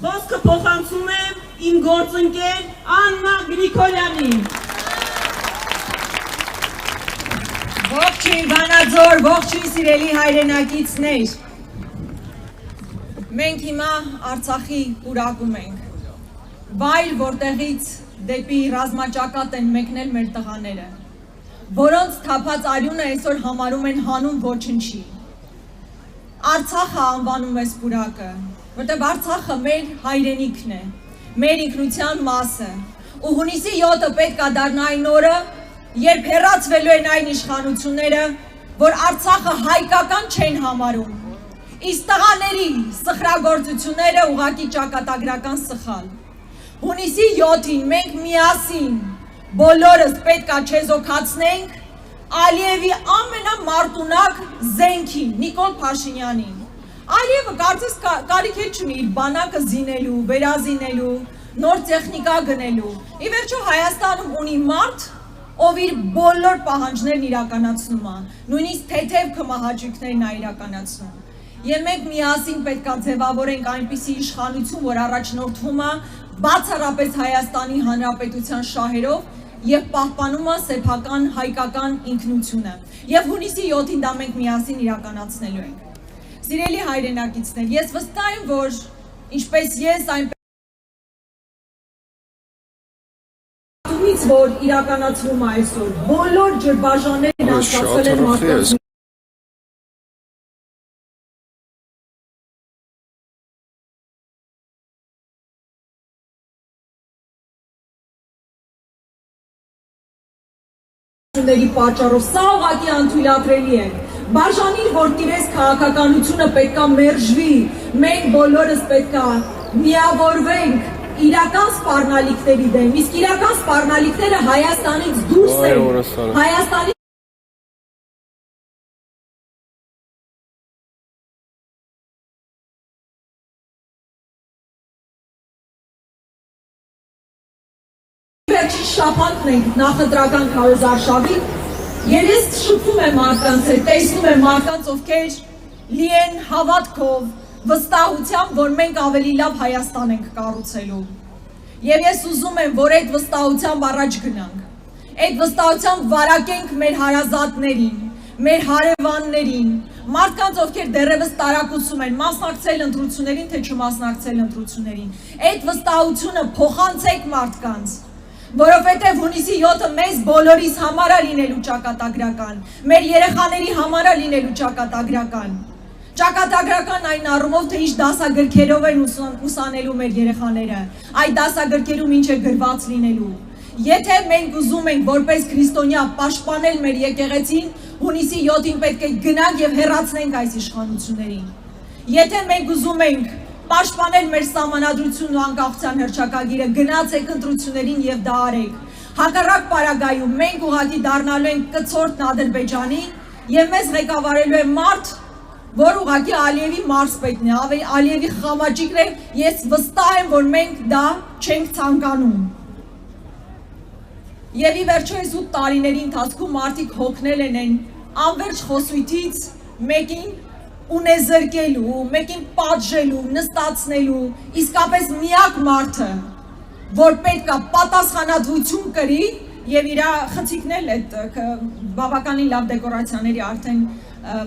Խոսքը փոխանցում եմ իմ գործընկեր Աննա Գրիգորյանին։ Ողջույն Վանաձոր, ողջույն սիրելի հայրենակիցներ։ Մենք հիմա Արցախի պուրակում ենք։ Վայր, որտեղից դեպի ռազմաճակատ են մեկնել մեր տղաները, որոնց թափած արյունը այսօր համարում են հանուն ոչնչի։ Արցախը անվանում է պուրակը, որտեղ Արցախը մեր հայրենիքն է, մեր ինքնության մասը, ու հունիսի 7-ը պետք է դառնա այն օրը, երբ հեռացվելու են այն իշխանությունները, որ Արցախը հայկական չեն համարում, իսկ տղաների սխրագործությունները ուղղակի ճակատագրական սխալ։ Հունիսի 7-ին մենք միասին բոլորս պետք է չեզոքացնենք Ալիևի ամենամարտունակ զենքին, Նիկոլ Փաշինյանին։ Ալիևը կարծես կարիք չունի իր բանակը զինելու, վերազինելու, նոր տեխնիկա գնելու։ Ի վերջո Հայաստանում ունի մարդ, ով իր բոլոր պահանջներն իրականացնում է, նույնիսկ թեթև կմահաճույքներն է իրականացնում։ Եվ մենք միասին պետք է ձևավորենք այնպիսի իշխանություն, որ առաջնորդվում է բացառապես Հայաստանի Հանրապետության շահերով եւ պահպանում է սեփական հայկական ինքնությունը։ Եվ հունիսի 7-ին դա մենք միասին իրականացնելու ենք։ Սիրելի հայրենակիցներ, ես վստահ եմ, որ ինչպես ես այնպես որ իրականացվում է այսօր, բոլոր ջրբաժաններն անցկացվել են մարդկանց պատճառով, սա ուղղակի անթույլատրելի է։ Բաժանիր, որ տիրես քաղաքականությունը պետքա մերժվի, մենք բոլորս պետքա միավորվենք իրական սպառնալիքների դեմ, իսկ իրական սպառնալիքները Հայաստանից դուրս են, Հայաստանի շապանքն ենք նախընտրական քարոզարշավի, եւ ես շփվում եմ մարդկանց հետ, տեսնում եմ մարդկանց, ովքեր լի են հավատքով, վստահությամբ, որ մենք ավելի լավ Հայաստան ենք կառուցելու։ Եվ ես ուզում եմ, որ այդ վստահությամբ առաջ գնանք, այդ վստահությամբ վարակենք մեր հարազատներին, մեր հարևաններին, մարդկանց, ովքեր դեռևս տարակուսում են, մասնակցել ընտրություններին, թե չմասնակցել ընտրություններին, այդ վստահությունը փոխանցեք մարդկանց, որովհետև հունիսի 7-ը մեզ բոլորիս համար է լինելու ճակատագրական, մեր երեխաների համար է լինելու ճակատագրական։ Ճակատագրական այն առումով, թե ինչ դասագրքերով են ուսանելու մեր երեխաները, այդ դասագրքերում ինչ է գրված լինելու։ Եթե մենք ուզում ենք որպես քրիստոնյա պաշտպանել մեր եկեղեցին, հունիսի 7-ին պետք է գնանք եւ հեռացնենք այս իշխանություններին։ Եթե մենք ուզում ենք պաշտպանել մեր սահմանադրությունն ու անկախության հռչակագիրը, գնացեք ընտրություններին եւ դա արեք։ Հակառակ պարագայում մենք ուղղակի դառնալու ենք կցորդ Ադրբեջանի եւ մեզ ղեկավարելու է մարդ, որ ուղղակի Ալիևի մարզպետն է, Ալիևի խամաճիկն է, ես վստահ եմ, որ մենք դա չենք ցանկանում։ Եվ ի վերջո այս 8 տարիների ընթացքում մարդիկ հոգնել են այն անվերջ խոսույթից մեկին ունեզրկելու, մեկին պատժելու, նստացնելու, իսկապես միակ մարդը, որ պետք է պատասխանատվություն կրի եւ իր խցիկնել այդ բավականին լավ դեկորացիաների արդեն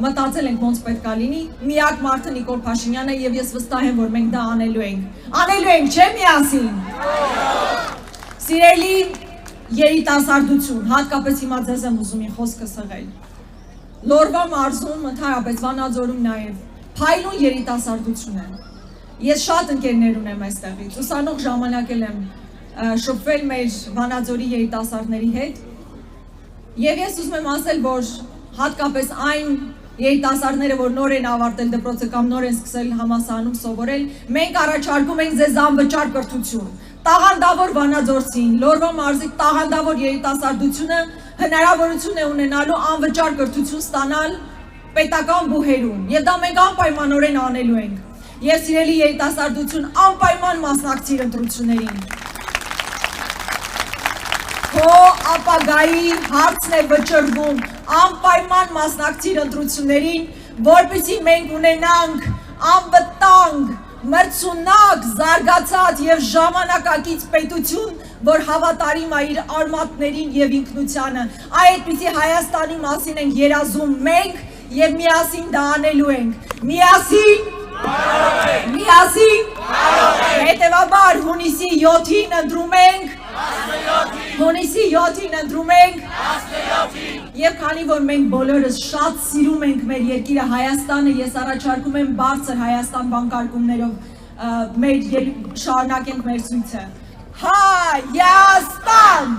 մտածել ենք ոնց պետք է լինի, միակ մարդը Նիկոլ Փաշինյանը եւ ես վստահ եմ, որ մենք դա անելու ենք, չէ՞ միասին։ Սիրելի երիտասարդություն, հատկապես հիմա ձեզ եմ ուզում իմ խոսքը սղել։ Լորվա մարզում, ընդհանրապես Վանաձորում նաև փայլուն երիտասարդություն է։ Ես շատ ընկերներ ունեմ այստեղից, ուսանող ժամանակ եմ շփվել մեր Վանաձորի երիտասարդների հետ։ Եվ ես ուզում եմ ասել, որ հատկապես այն երիտասարդները, որ նոր են ավարտել դպրոցը կամ նոր են սկսել համալսարանում սովորել, մենք առաջարկում ենք ձեզ անվճար կրթություն։ Տաղանդավոր Վանաձորցին, Լորվա մարզի տաղանդավոր երիտասարդությունը հնարավորություն է ունենալու անվճար կրթություն ստանալ պետական բուհերում, եւ դա մենք անպայմանորեն անելու ենք։ Եվ սիրելի երիտասարդություն, անպայման մասնակցիր ընտրություններին։ Քո ապագայի հարցն է վճռվում, անպայման մասնակցիր ընտրություններին, որպեսզի մենք ունենանք անվտանգ, մրցունակ, զարգացած եւ ժամանակակից պետություն, որ հավատարիմ է իր արմատներին եւ ինքնությանը։ Այդպիսի Հայաստանի մասին ենք երազում մենք եւ միասին դա անելու ենք։ Միասին հետևաբար հունիսի 7-ին ընտրում ենք եւ քանի որ մենք բոլորս շատ սիրում ենք մեր երկիրը Հայաստանը, ես առաջարկում եմ բարձր Հայաստան վանկարկումներով շարունակենք մեր ցույցը։ Հայաստան!